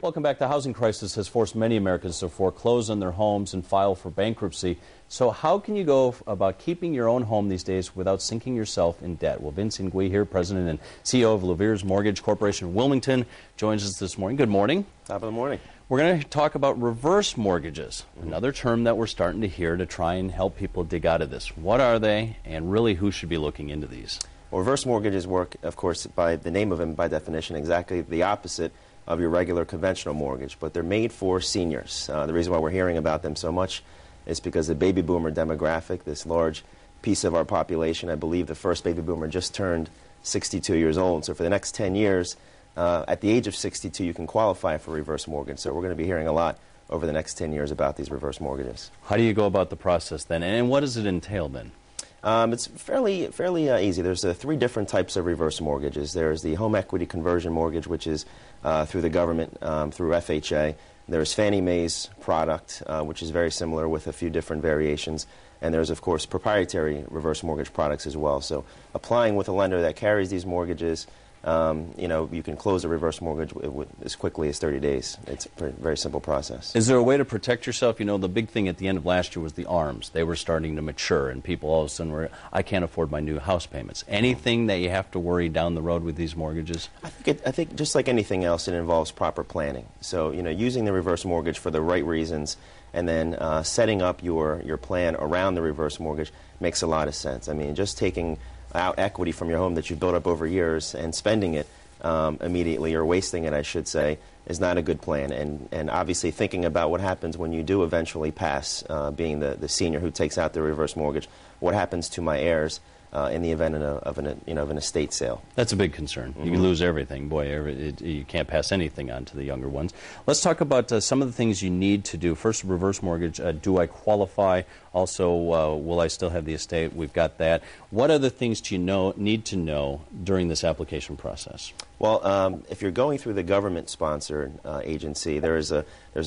Welcome back. The housing crisis has forced many Americans to foreclose on their homes and file for bankruptcy. So how can you go about keeping your own home these days without sinking yourself in debt? Well, Vince Ngui here, President and CEO of Levere's Mortgage Corporation of Wilmington, joins us this morning. Good morning. Top of the morning. We're going to talk about reverse mortgages, another term that we're starting to hear to try and help people dig out of this. What are they, and really who should be looking into these? Well, reverse mortgages work, of course, by the name of them, by definition, exactly the opposite of your regular conventional mortgage, but they're made for seniors. The reason why we're hearing about them so much is because the baby boomer demographic, this large piece of our population, I believe the first baby boomer just turned 62 years old. So for the next 10 years, at the age of 62, you can qualify for a reverse mortgage. So we're going to be hearing a lot over the next 10 years about these reverse mortgages. How do you go about the process then, and what does it entail then? It's fairly easy. There's three different types of reverse mortgages. There's the home equity conversion mortgage, which is through the government, through FHA. There's Fannie Mae's product, which is very similar with a few different variations. And there's, of course, proprietary reverse mortgage products as well. So applying with a lender that carries these mortgages, you can close a reverse mortgage as quickly as 30 days. It's a very simple process. Is there a way to protect yourself? You know, the big thing at the end of last year was the ARMs. They were starting to mature, and people all of a sudden were, I can't afford my new house payments. Anything that you have to worry down the road with these mortgages? I think just like anything else, it involves proper planning. So, using the reverse mortgage for the right reasons and then setting up your plan around the reverse mortgage makes a lot of sense. I mean, just taking out equity from your home that you've built up over years and spending it immediately, or wasting it, I should say, is not a good plan. And obviously thinking about what happens when you do eventually pass, being the senior who takes out the reverse mortgage, what happens to my heirs in the event of an estate sale. That's a big concern. You can lose everything. Boy, you can't pass anything on to the younger ones. Let's talk about some of the things you need to do. First, reverse mortgage. Do I qualify? Also, will I still have the estate? We've got that. What other things do you need to know during this application process? Well, if you're going through the government-sponsored agency, there's a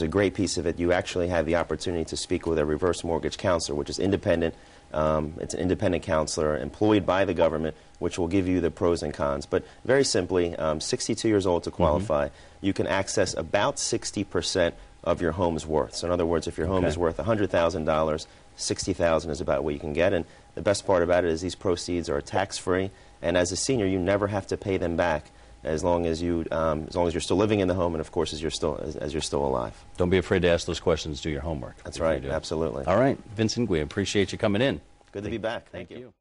great piece of it. You actually have the opportunity to speak with a reverse mortgage counselor, which is independent. It's an independent counselor employed by the government, which will give you the pros and cons. But very simply, 62 years old to qualify, you can access about 60% of your home's worth. So in other words, if your home is worth $100,000, $60,000 is about what you can get. And the best part about it is these proceeds are tax-free, and as a senior, you never have to pay them back as long as you're still living in the home, and of course as you're still alive. Don't be afraid to ask those questions. Do your homework. That's right. Absolutely. All right, Vince Ngui, appreciate you coming in. Good to be back. Thank you.